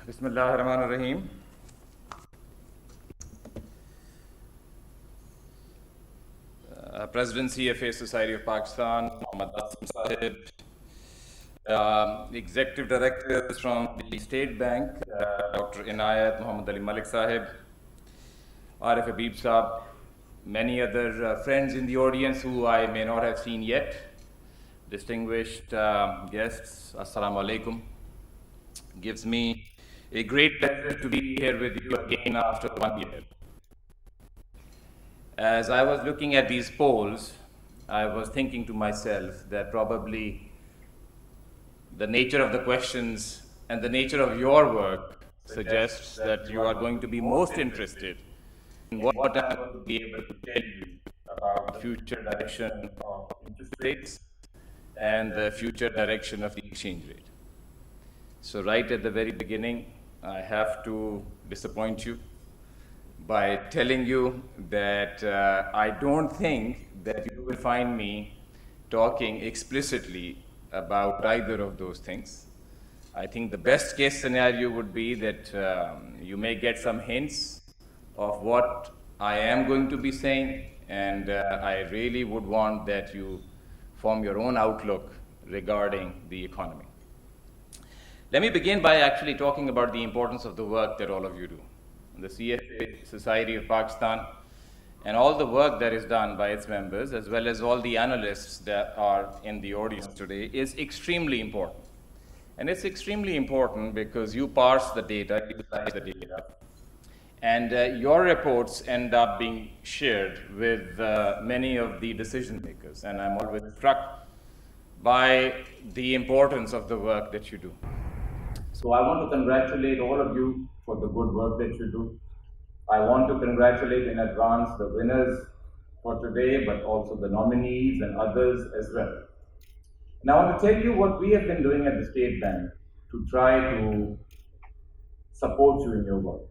Bismillahirrahmanirrahim. President CFA Society of Pakistan, Muhammad Asim Sahib, Executive Directors from the State Bank, Dr. Inayat, Muhammad Ali Malik Sahib, Arif Habib Sahib, many other friends in the audience who I may not have seen yet, distinguished guests, Assalamu alaikum. Gives me a great pleasure to be here with you again after 1 year. As I was looking at these polls, I was thinking to myself that probably the nature of the questions and the nature of your work suggests that you are going to be most interested in what I'm going to be able to tell you about the future direction of interest rates and the future direction of the exchange rate. So right at the very beginning, I have to disappoint you by telling you that I don't think that you will find me talking explicitly about either of those things. I think the best case scenario would be that you may get some hints of what I am going to be saying, and I really would want that you form your own outlook regarding the economy. Let me begin by actually talking about the importance of the work that all of you do. The CFA Society of Pakistan and all the work that is done by its members, as well as all the analysts that are in the audience today, is extremely important. And it's extremely important because you parse the data, you analyze the data, and your reports end up being shared with many of the decision makers. And I'm always struck by the importance of the work that you do. So I want to congratulate all of you for the good work that you do. I want to congratulate in advance the winners for today, but also the nominees and others as well. And I want to tell you what we have been doing at the State Bank to try to support you in your work.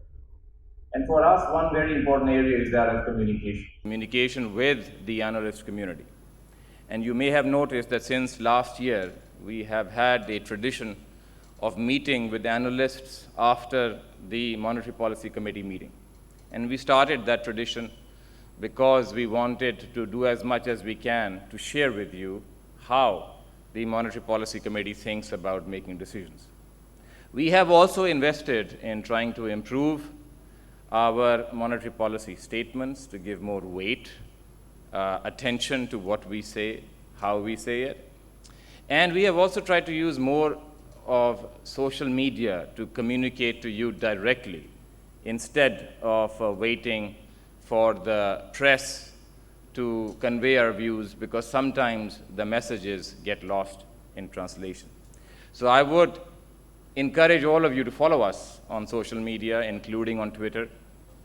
And for us, one very important area is that of communication. Communication with the analyst community. And you may have noticed that since last year, we have had a tradition of meeting with analysts after the Monetary Policy Committee meeting. And we started that tradition because we wanted to do as much as we can to share with you how the Monetary Policy Committee thinks about making decisions. We have also invested in trying to improve our monetary policy statements to give more weight, attention to what we say, how we say it. And we have also tried to use more of social media to communicate to you directly instead of waiting for the press to convey our views, because sometimes the messages get lost in translation. So I would encourage all of you to follow us on social media, including on Twitter,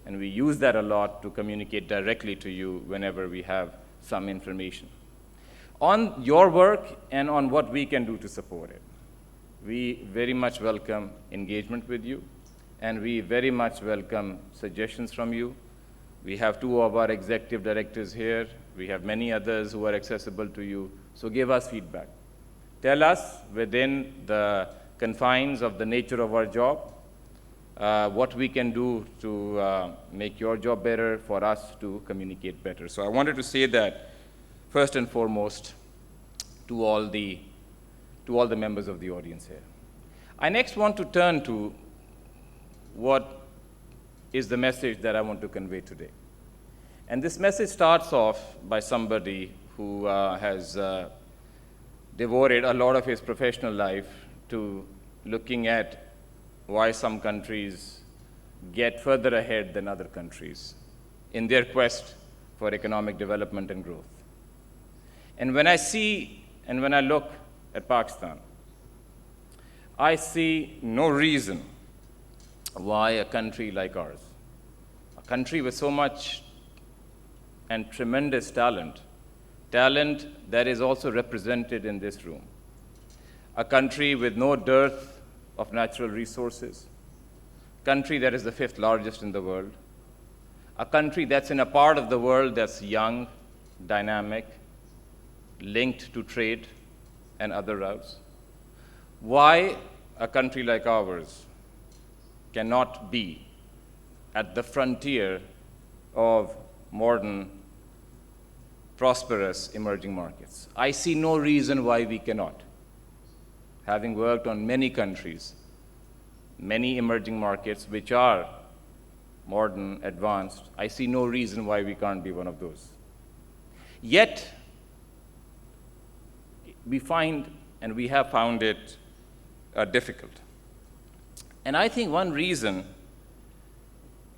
and we use that a lot to communicate directly to you whenever we have some information on your work and on what we can do to support it. We very much welcome engagement with you, and we very much welcome suggestions from you. We have 2 of our executive directors here. We have many others who are accessible to you. So give us feedback. Tell us within the confines of the nature of our job what we can do to make your job better, for us to communicate better. So I wanted to say that first and foremost to all the members of the audience here. I next want to turn to what is the message that I want to convey today. And this message starts off by somebody who has devoted a lot of his professional life to looking at why some countries get further ahead than other countries in their quest for economic development and growth. And when I see and when I look at Pakistan, I see no reason why a country like ours, a country with so much and tremendous talent that is also represented in this room, a country with no dearth of natural resources, a country that is the 5th largest in the world, a country that's in a part of the world that's young, dynamic, linked to trade and other routes. Why a country like ours cannot be at the frontier of modern, prosperous emerging markets. I see no reason why we cannot. Having worked on many countries, many emerging markets which are modern, advanced, I see no reason why we can't be one of those. Yet, we find, and we have found it difficult. And I think one reason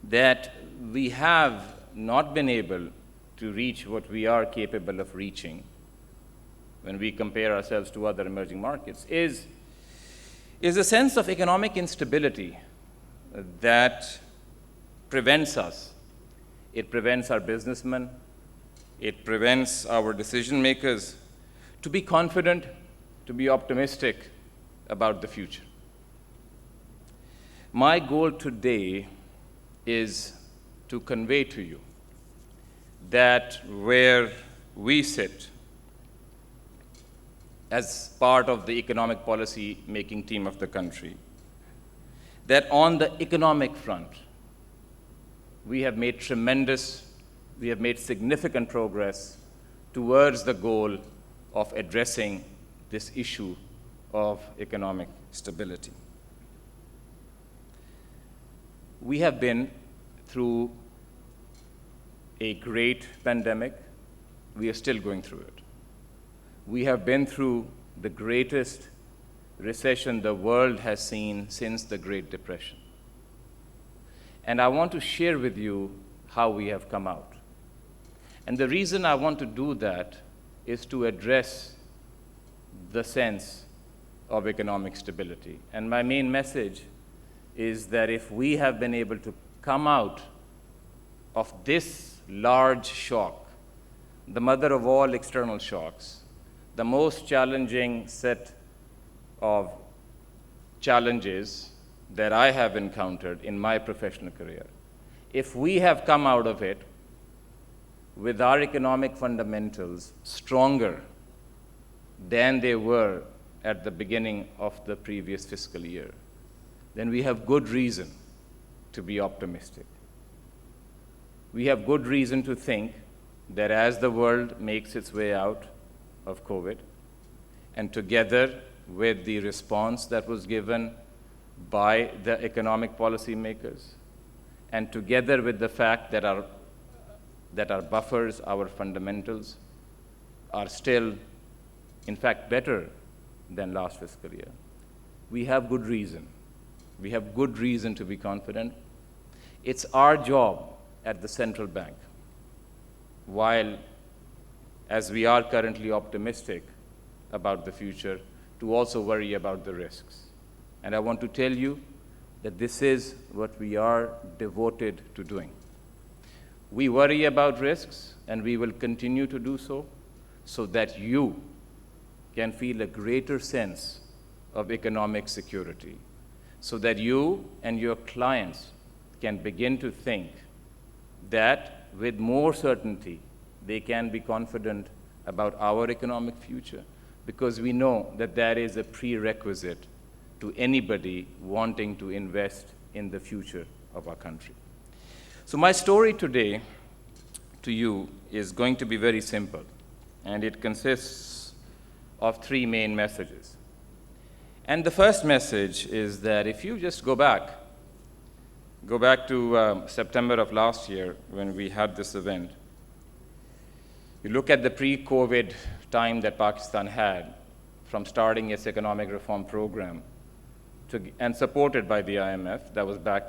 that we have not been able to reach what we are capable of reaching when we compare ourselves to other emerging markets is a sense of economic instability that prevents us. It prevents our businessmen, it prevents our decision makers to be confident, to be optimistic about the future. My goal today is to convey to you that where we sit as part of the economic policy making team of the country, that on the economic front, we have made significant progress towards the goal of addressing this issue of economic stability. We have been through a great pandemic. We are still going through it. We have been through the greatest recession the world has seen since the Great Depression. And I want to share with you how we have come out. And the reason I want to do that is to address the sense of economic stability. And my main message is that if we have been able to come out of this large shock, the mother of all external shocks, the most challenging set of challenges that I have encountered in my professional career, if we have come out of it with our economic fundamentals stronger than they were at the beginning of the previous fiscal year, then we have good reason to be optimistic. We have good reason to think that as the world makes its way out of COVID, and together with the response that was given by the economic policy makers, and together with the fact that our buffers, our fundamentals, are still, in fact, better than last fiscal year, we have good reason. We have good reason to be confident. It's our job at the central bank, while as we are currently optimistic about the future, to also worry about the risks. And I want to tell you that this is what we are devoted to doing. We worry about risks, and we will continue to do so that you can feel a greater sense of economic security, so that you and your clients can begin to think that with more certainty they can be confident about our economic future, because we know that that is a prerequisite to anybody wanting to invest in the future of our country. So my story today to you is going to be very simple, and it consists of three main messages. And the first message is that if you just go back to September of last year when we had this event, you look at the pre-COVID time that Pakistan had from starting its economic reform program and supported by the IMF, that was back,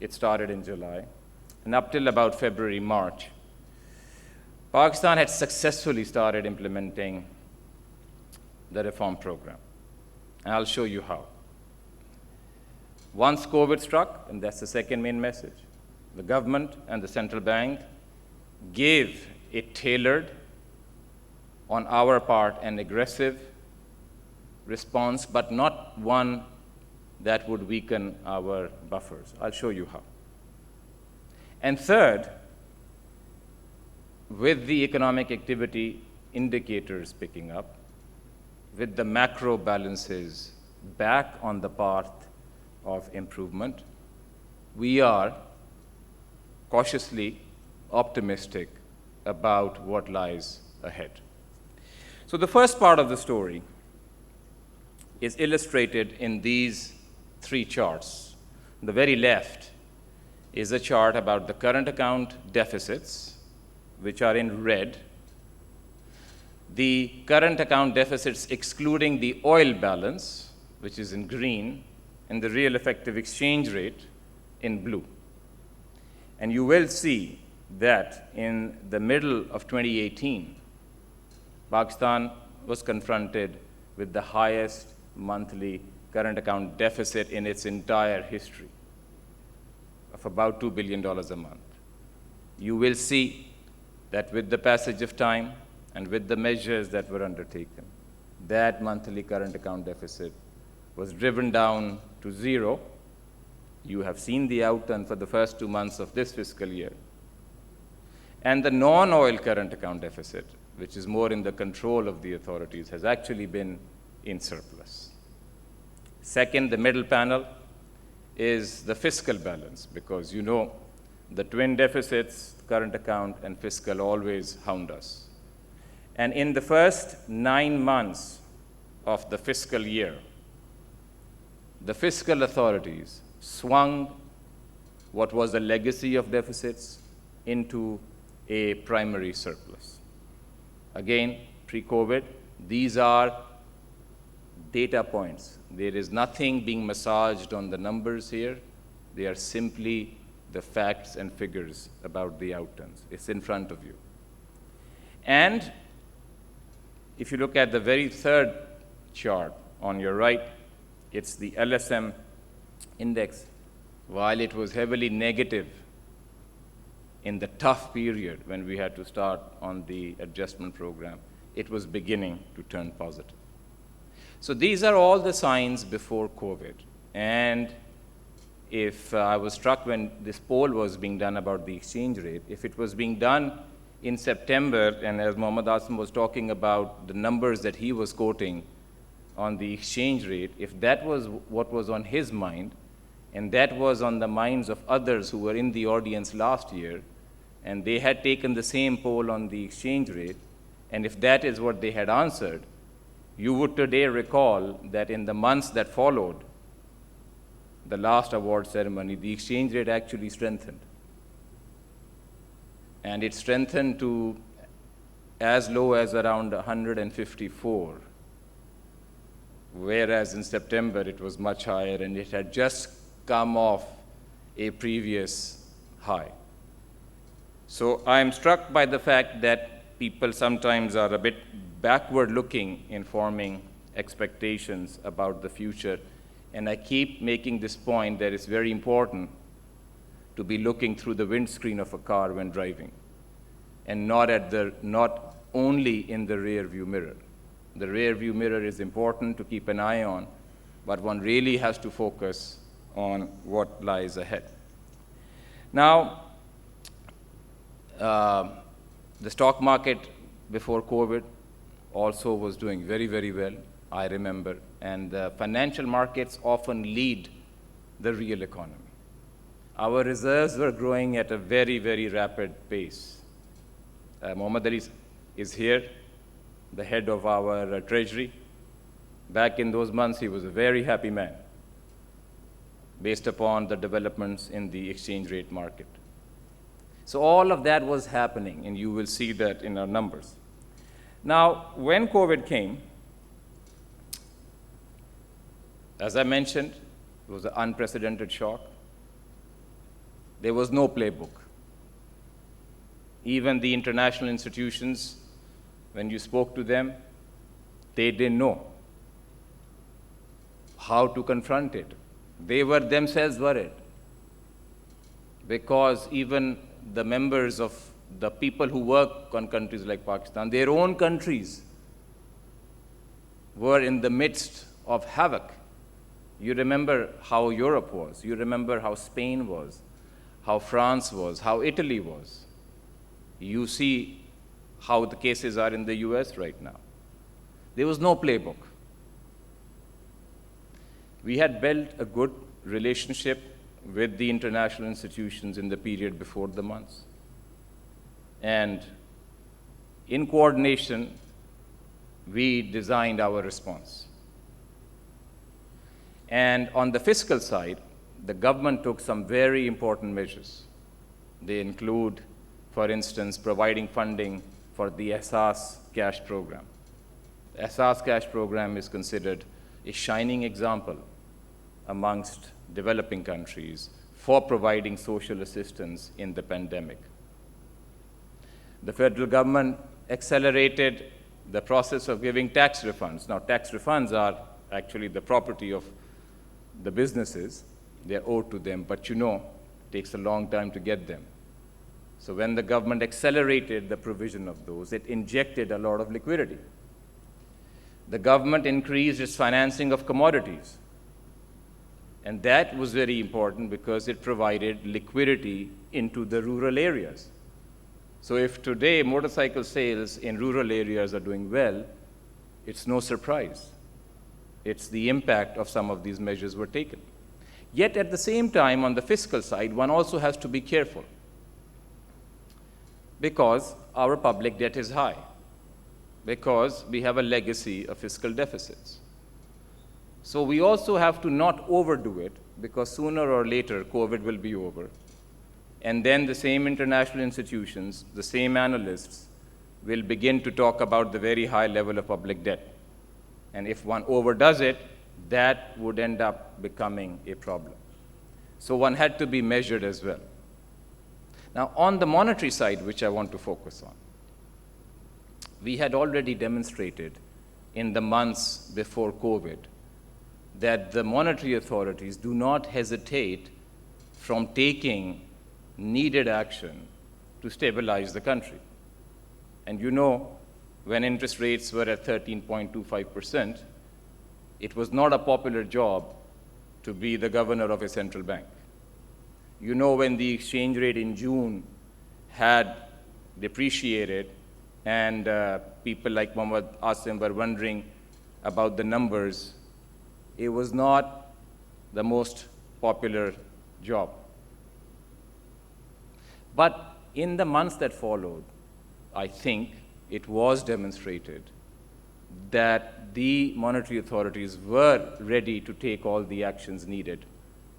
it started in July, and up till about February, March, Pakistan had successfully started implementing the reform program. And I'll show you how. Once COVID struck, and that's the second main message, the government and the central bank gave a tailored, on our part, an aggressive response, but not one that would weaken our buffers. I'll show you how. And third, with the economic activity indicators picking up, with the macro balances back on the path of improvement, we are cautiously optimistic about what lies ahead. So the first part of the story is illustrated in these three charts. On the very left is a chart about the current account deficits, which are in red. The current account deficits excluding the oil balance, which is in green, and the real effective exchange rate in blue. And you will see that in the middle of 2018, Pakistan was confronted with the highest monthly current account deficit in its entire history of about $2 billion a month. You will see that with the passage of time and with the measures that were undertaken, that monthly current account deficit was driven down to zero. You have seen the outturn for the first 2 months of this fiscal year. And the non-oil current account deficit, which is more in the control of the authorities, has actually been in surplus. Second, the middle panel is the fiscal balance, because you know the twin deficits, current account and fiscal, always hound us. And in the first 9 months of the fiscal year, the fiscal authorities swung what was a legacy of deficits into a primary surplus. Again, pre-COVID, these are data points. There is nothing being massaged on the numbers here. They are simply the facts and figures about the outturns. It's in front of you. And if you look at the very third chart on your right, it's the LSM index. While it was heavily negative in the tough period when we had to start on the adjustment program, it was beginning to turn positive. So these are all the signs before COVID. And if I was struck when this poll was being done about the exchange rate, if it was being done in September, and as Mohammad Asim was talking about the numbers that he was quoting on the exchange rate, if that was what was on his mind, and that was on the minds of others who were in the audience last year, and they had taken the same poll on the exchange rate, and if that is what they had answered, you would today recall that in the months that followed the last award ceremony, the exchange rate actually strengthened. And it strengthened to as low as around 154, whereas in September it was much higher, and it had just come off a previous high. So I'm struck by the fact that people sometimes are a bit backward-looking in forming expectations about the future, and I keep making this point that it's very important to be looking through the windscreen of a car when driving, and not only in the rear view mirror. The rear view mirror is important to keep an eye on, but one really has to focus on what lies ahead. Now, the stock market before COVID also was doing very, very well, I remember, and the financial markets often lead the real economy. Our reserves were growing at a very, very rapid pace. Mohammad Ali is here, the head of our treasury. Back in those months, he was a very happy man based upon the developments in the exchange rate market. So all of that was happening, and you will see that in our numbers. Now, when COVID came, as I mentioned, it was an unprecedented shock. There was no playbook. Even the international institutions, when you spoke to them, they didn't know how to confront it. They were themselves worried, because even the members of the people who work on countries like Pakistan, their own countries were in the midst of havoc. You remember how Europe was. You remember how Spain was, how France was, how Italy was. You see how the cases are in the US right now. There was no playbook. We had built a good relationship with the international institutions in the period before the months. And in coordination, we designed our response. And on the fiscal side, the government took some very important measures. They include, for instance, providing funding for the Ehsaas cash program. The Ehsaas cash program is considered a shining example amongst developing countries for providing social assistance in the pandemic. The federal government accelerated the process of giving tax refunds. Now, tax refunds are actually the property of the businesses. They're owed to them, but it takes a long time to get them. So when the government accelerated the provision of those, it injected a lot of liquidity. The government increased its financing of commodities. And that was very important because it provided liquidity into the rural areas. So if today motorcycle sales in rural areas are doing well, it's no surprise. It's the impact of some of these measures were taken. Yet at the same time, on the fiscal side, one also has to be careful because our public debt is high, because we have a legacy of fiscal deficits. So we also have to not overdo it because sooner or later COVID will be over. And then the same international institutions, the same analysts will begin to talk about the very high level of public debt. And if one overdoes it, that would end up becoming a problem. So one had to be measured as well. Now, on the monetary side, which I want to focus on, we had already demonstrated in the months before COVID that the monetary authorities do not hesitate from taking needed action to stabilize the country. And when interest rates were at 13.25%, it was not a popular job to be the governor of a central bank. When the exchange rate in June had depreciated and people like Mohammad Asim were wondering about the numbers, it was not the most popular job. But in the months that followed, I think it was demonstrated that the monetary authorities were ready to take all the actions needed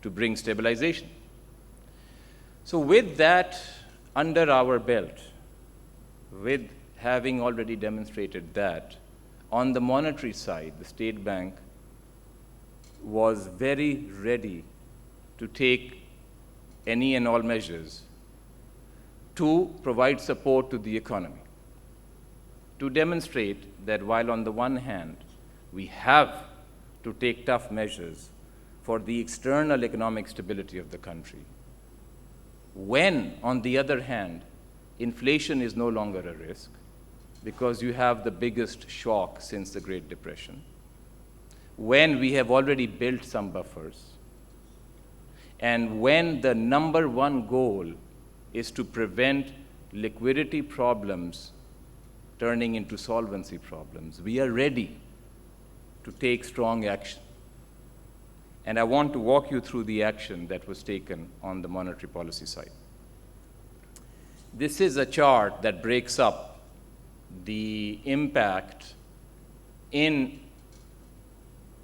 to bring stabilization. So with that under our belt, with having already demonstrated that, on the monetary side, the State Bank was very ready to take any and all measures to provide support to the economy, to demonstrate that while on the one hand, we have to take tough measures for the external economic stability of the country, when, on the other hand, inflation is no longer a risk because you have the biggest shock since the Great Depression, when we have already built some buffers, and when the number one goal is to prevent liquidity problems turning into solvency problems, we are ready to take strong action. And I want to walk you through the action that was taken on the monetary policy side. This is a chart that breaks up the impact on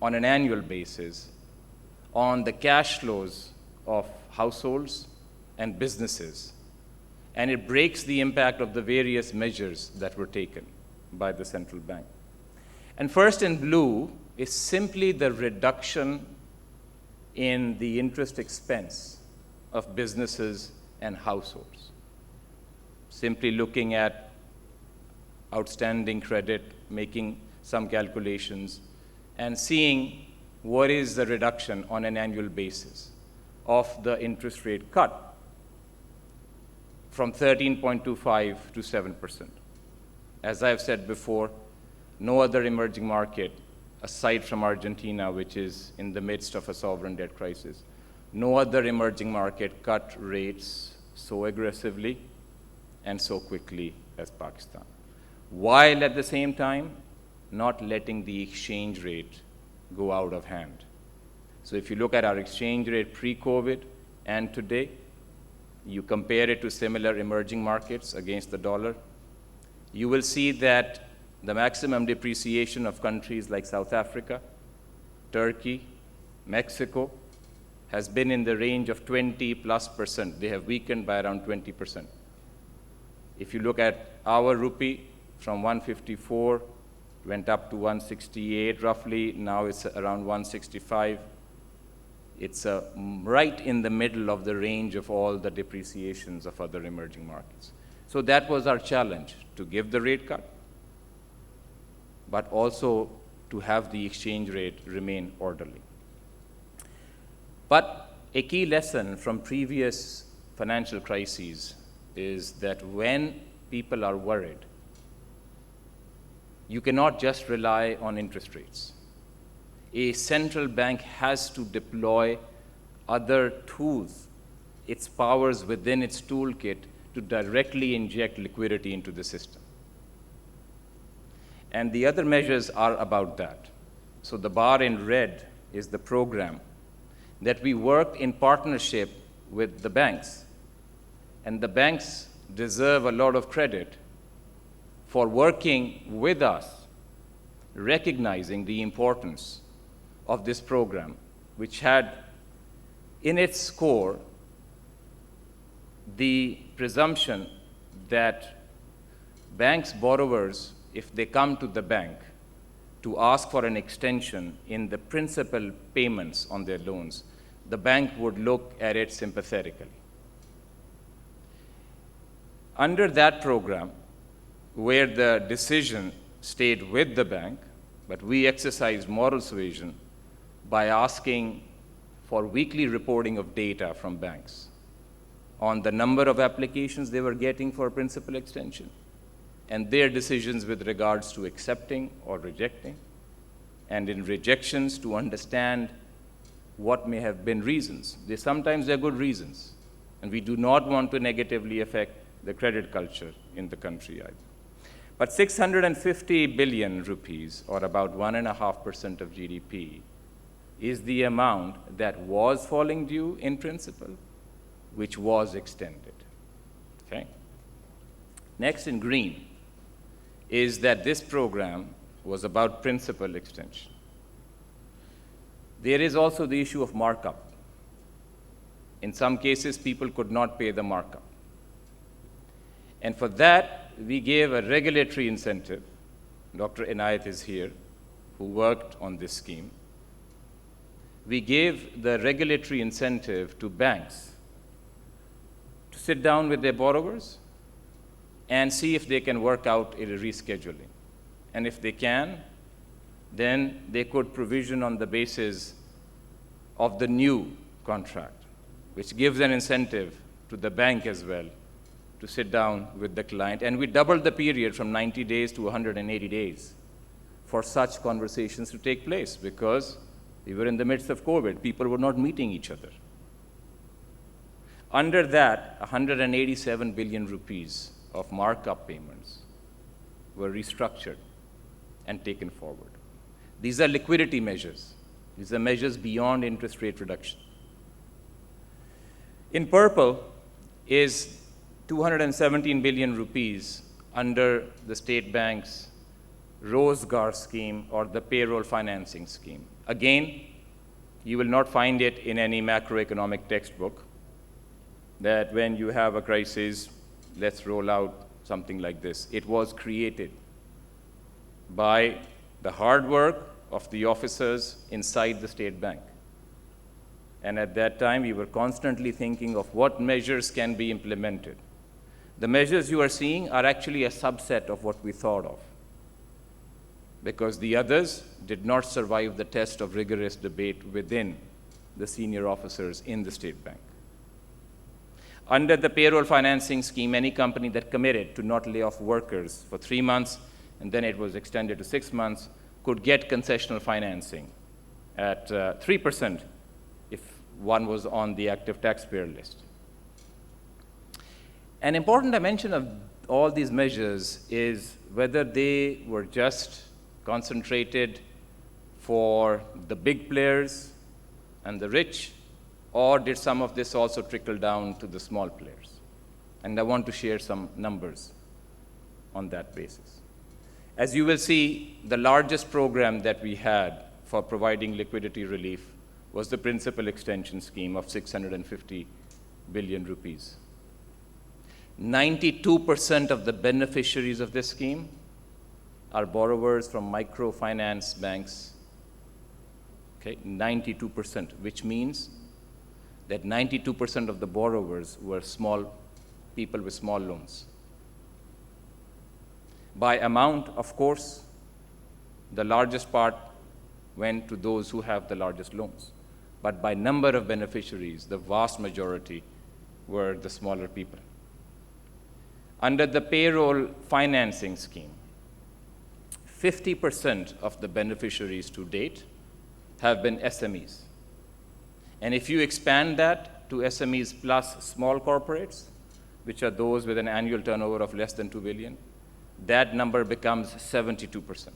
an annual basis on the cash flows of households and businesses. And it breaks the impact of the various measures that were taken by the central bank. And first in blue is simply the reduction in the interest expense of businesses and households. Simply looking at outstanding credit, making some calculations, and seeing what is the reduction on an annual basis of the interest rate cut from 13.25 to 7%. As I've said before, no other emerging market, aside from Argentina, which is in the midst of a sovereign debt crisis, no other emerging market cut rates so aggressively and so quickly as Pakistan, while at the same time not letting the exchange rate go out of hand. So if you look at our exchange rate pre-COVID, and today, you compare it to similar emerging markets against the dollar, you will see that the maximum depreciation of countries like South Africa, Turkey, Mexico has been in the range of 20+%. They have weakened by around 20%. If you look at our rupee, from 154, went up to 168 roughly, now it's around 165. It's right in the middle of the range of all the depreciations of other emerging markets. So that was our challenge, to give the rate cut, but also to have the exchange rate remain orderly. But a key lesson from previous financial crises is that when people are worried, you cannot just rely on interest rates. A central bank has to deploy other tools, its powers within its toolkit, to directly inject liquidity into the system. And the other measures are about that. So the bar in red is the program that we work in partnership with the banks. And the banks deserve a lot of credit for working with us, recognizing the importance of this program, which had in its core the presumption that banks' borrowers, if they come to the bank to ask for an extension in the principal payments on their loans, the bank would look at it sympathetically. Under that program, where the decision stayed with the bank, but we exercised moral suasion by asking for weekly reporting of data from banks on the number of applications they were getting for principal extension and their decisions with regards to accepting or rejecting, and in rejections to understand what may have been reasons. Sometimes they're good reasons, and we do not want to negatively affect the credit culture in the country either. But 650 billion rupees, or about 1.5% of GDP, is the amount that was falling due in principal, which was extended. Okay? Next in green is that this program was about principal extension. There is also the issue of markup. In some cases, people could not pay the markup. And for that, we gave a regulatory incentive. Dr. Inayat is here, who worked on this scheme. We gave the regulatory incentive to banks to sit down with their borrowers and see if they can work out a rescheduling. And if they can, then they could provision on the basis of the new contract, which gives an incentive to the bank as well to sit down with the client. And we doubled the period from 90 days to 180 days for such conversations to take place, because we were in the midst of COVID. People were not meeting each other. Under that, 187 billion rupees of markup payments were restructured and taken forward. These are liquidity measures. These are measures beyond interest rate reduction. In purple is 217 billion rupees under the state bank's Rozgar scheme, or the payroll financing scheme. Again, you will not find it in any macroeconomic textbook that when you have a crisis, let's roll out something like this. It was created by the hard work of the officers inside the state bank. And at that time, we were constantly thinking of what measures can be implemented. The measures you are seeing are actually a subset of what we thought of, because the others did not survive the test of rigorous debate within the senior officers in the state bank. Under the payroll financing scheme, any company that committed to not lay off workers for 3 months, and then it was extended to 6 months, could get concessional financing at 3% if one was on the active taxpayer list. An important dimension of all these measures is whether they were just concentrated for the big players and the rich, Or did some of this also trickle down to the small players? And I want to share some numbers on that basis. As you will see, the largest program that we had for providing liquidity relief was the principal extension scheme of 650 billion rupees. 92% of the beneficiaries of this scheme are borrowers from microfinance banks. Okay, 92%, which means that 92% of the borrowers were small people with small loans. By amount, of course, the largest part went to those who have the largest loans. But by number of beneficiaries, the vast majority were the smaller people. Under the payroll financing scheme, 50% of the beneficiaries to date have been SMEs. And if you expand that to SMEs plus small corporates, which are those with an annual turnover of less than 2 billion, that number becomes 72%.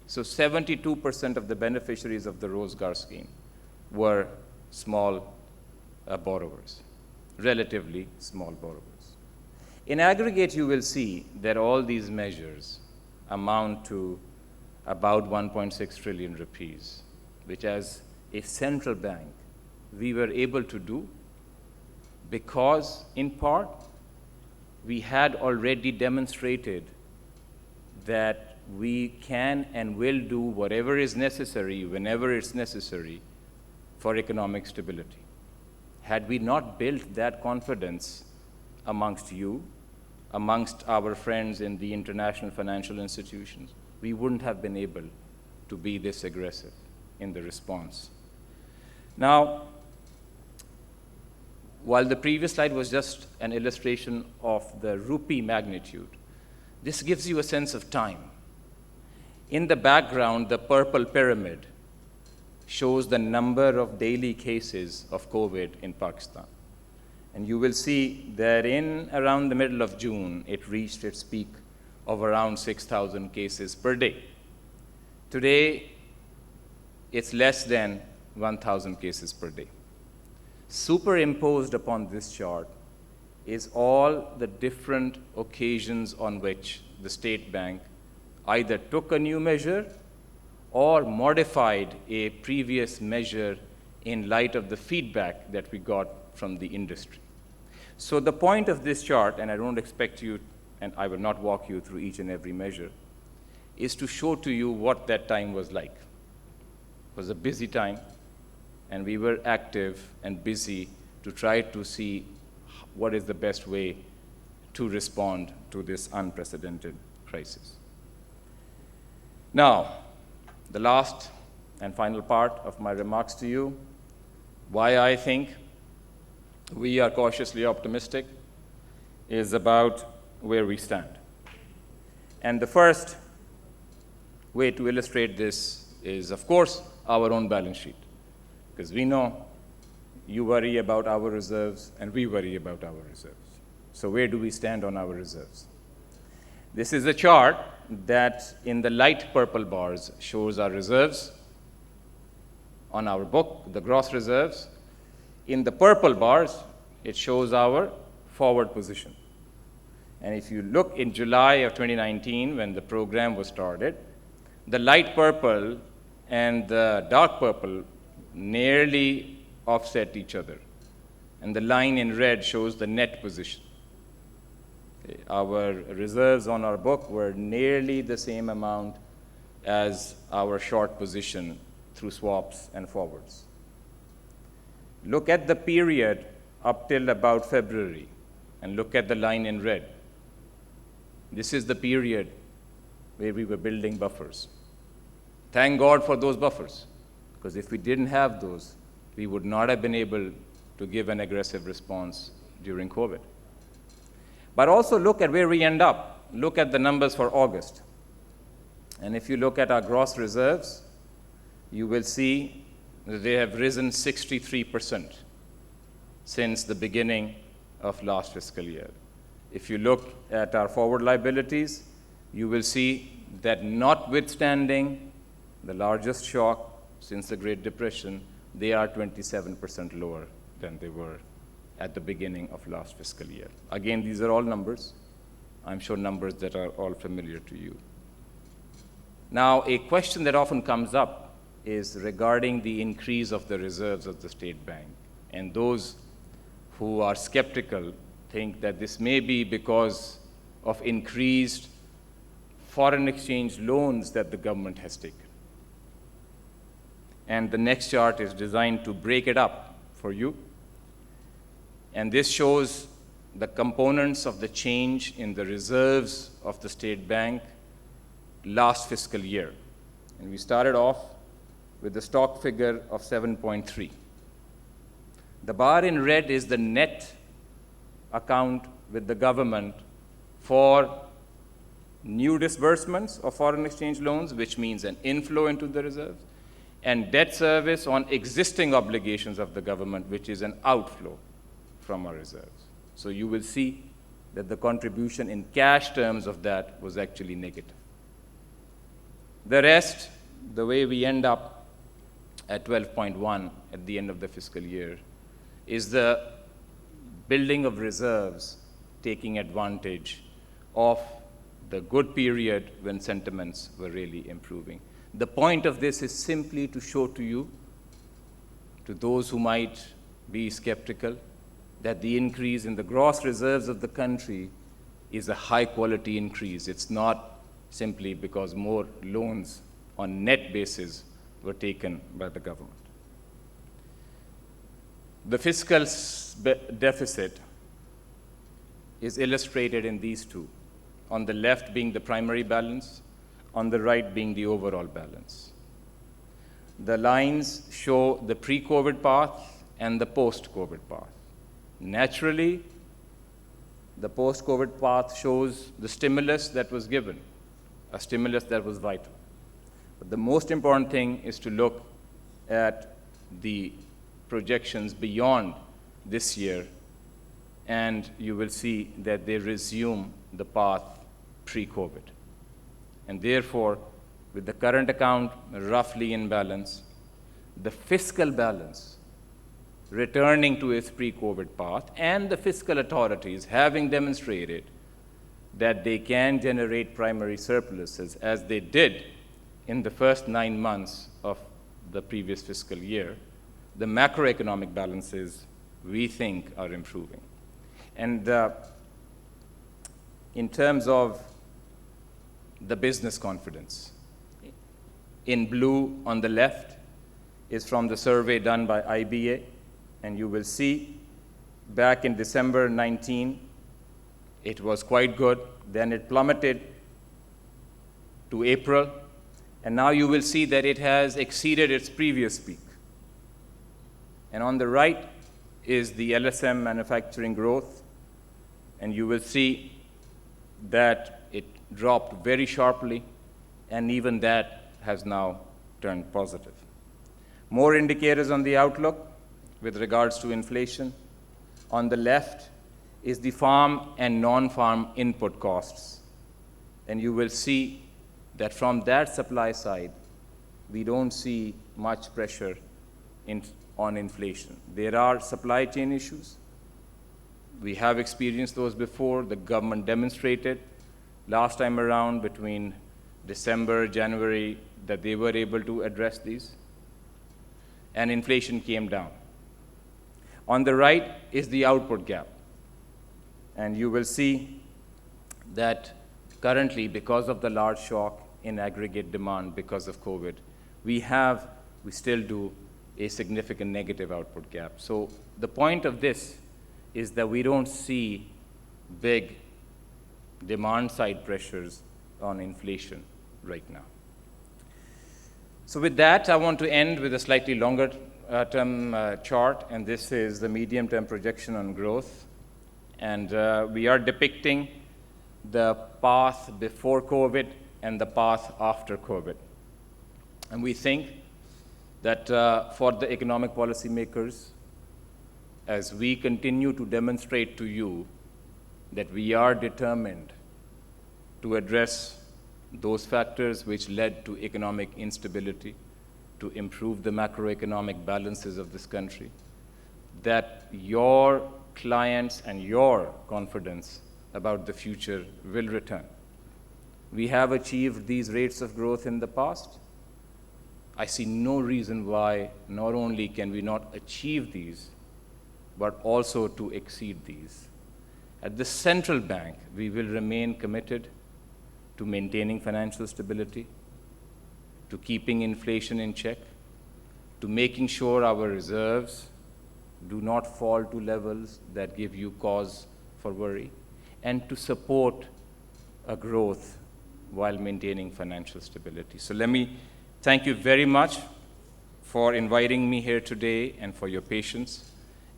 So 72% of the beneficiaries of the Rozgar scheme were small borrowers, relatively small borrowers. In aggregate, you will see that all these measures amount to about 1.6 trillion rupees, which as a central bank, we were able to do because, in part, we had already demonstrated that we can and will do whatever is necessary, whenever it's necessary, for economic stability. Had we not built that confidence amongst you, amongst our friends in the international financial institutions, we wouldn't have been able to be this aggressive in the response. Now, while the previous slide was just an illustration of the rupee magnitude, this gives you a sense of time. In the background, the purple pyramid shows the number of daily cases of COVID in Pakistan. And you will see that in around the middle of June, it reached its peak of around 6,000 cases per day. Today, it's less than 1,000 cases per day. Superimposed upon this chart is all the different occasions on which the state bank either took a new measure or modified a previous measure in light of the feedback that we got from the industry. So the point of this chart, and I don't expect you, and I will not walk you through each and every measure, is to show to you what that time was like. It was a busy time, and we were active and busy to try to see what is the best way to respond to this unprecedented crisis. Now, the last and final part of my remarks to you, why I think we are cautiously optimistic, is about where we stand. And the first way to illustrate this is, of course, our own balance sheet. Because we know you worry about our reserves and we worry about our reserves. So where do we stand on our reserves? This is a chart that in the light purple bars shows our reserves on our book, the gross reserves. In the purple bars, it shows our forward position. And if you look in July of 2019, when the program was started, the light purple and the dark purple nearly offset each other. And the line in red shows the net position. Our reserves on our book were nearly the same amount as our short position through swaps and forwards. Look at the period up till about February, and look at the line in red. This is the period where we were building buffers. Thank God for those buffers, because if we didn't have those, we would not have been able to give an aggressive response during COVID. But also look at where we end up. Look at the numbers for August. And if you look at our gross reserves, you will see that they have risen 63% since the beginning of last fiscal year. If you look at our forward liabilities, you will see that notwithstanding the largest shock since the Great Depression, they are 27% lower than they were at the beginning of last fiscal year. Again, these are all numbers. I'm sure numbers that are all familiar to you. Now, a question that often comes up is regarding the increase of the reserves of the state bank. And those who are skeptical think that this may be because of increased foreign exchange loans that the government has taken. And the next chart is designed to break it up for you. And this shows the components of the change in the reserves of the state bank last fiscal year. And we started off with the stock figure of 7.3. The bar in red is the net account with the government for new disbursements of foreign exchange loans, which means an inflow into the reserves, and debt service on existing obligations of the government, which is an outflow from our reserves. So you will see that the contribution in cash terms of that was actually negative. The rest, the way we end up at 12.1 at the end of the fiscal year, is the building of reserves taking advantage of the good period when sentiments were really improving. The point of this is simply to show to you, to those who might be skeptical, that the increase in the gross reserves of the country is a high-quality increase. It's not simply because more loans on net basis were taken by the government. The fiscal deficit is illustrated in these two, on the left being the primary balance, on the right being the overall balance. The lines show the pre-COVID path and the post-COVID path. Naturally, the post-COVID path shows the stimulus that was given, a stimulus that was vital. But the most important thing is to look at the projections beyond this year, and you will see that they resume the path pre-COVID. And therefore, with the current account roughly in balance, the fiscal balance returning to its pre-COVID path, and the fiscal authorities having demonstrated that they can generate primary surpluses, as they did in the first 9 months of the previous fiscal year, the macroeconomic balances, we think, are improving. And in terms of the business confidence, in blue on the left is from the survey done by IBA, and you will see back in December 19, it was quite good. Then it plummeted to April, and now you will see that it has exceeded its previous peak. And on the right is the LSM manufacturing growth, and you will see that it dropped very sharply, and even that has now turned positive. More indicators on the outlook with regards to inflation. On the left is the farm and non-farm input costs. And you will see that from that supply side, we don't see much pressure on inflation. There are supply chain issues. We have experienced those before. The government demonstrated last time around between December, January, that they were able to address these. And inflation came down. On the right is the output gap. And you will see that currently, because of the large shock in aggregate demand because of COVID, we still do a significant negative output gap. So the point of this is that we don't see big demand side pressures on inflation right now. So with that, I want to end with a slightly longer term chart, and this is the medium-term projection on growth. And we are depicting the path before COVID and the path after COVID. And we think that for the economic policymakers, as we continue to demonstrate to you that we are determined to address those factors which led to economic instability, to improve the macroeconomic balances of this country, that your clients and your confidence about the future will return. We have achieved these rates of growth in the past. I see no reason why not only can we not achieve these, but also to exceed these. At the central bank, we will remain committed to maintaining financial stability, to keeping inflation in check, to making sure our reserves do not fall to levels that give you cause for worry, and to support a growth while maintaining financial stability. So let me thank you very much for inviting me here today and for your patience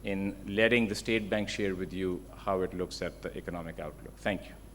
in letting the State Bank share with you how it looks at the economic outlook. Thank you.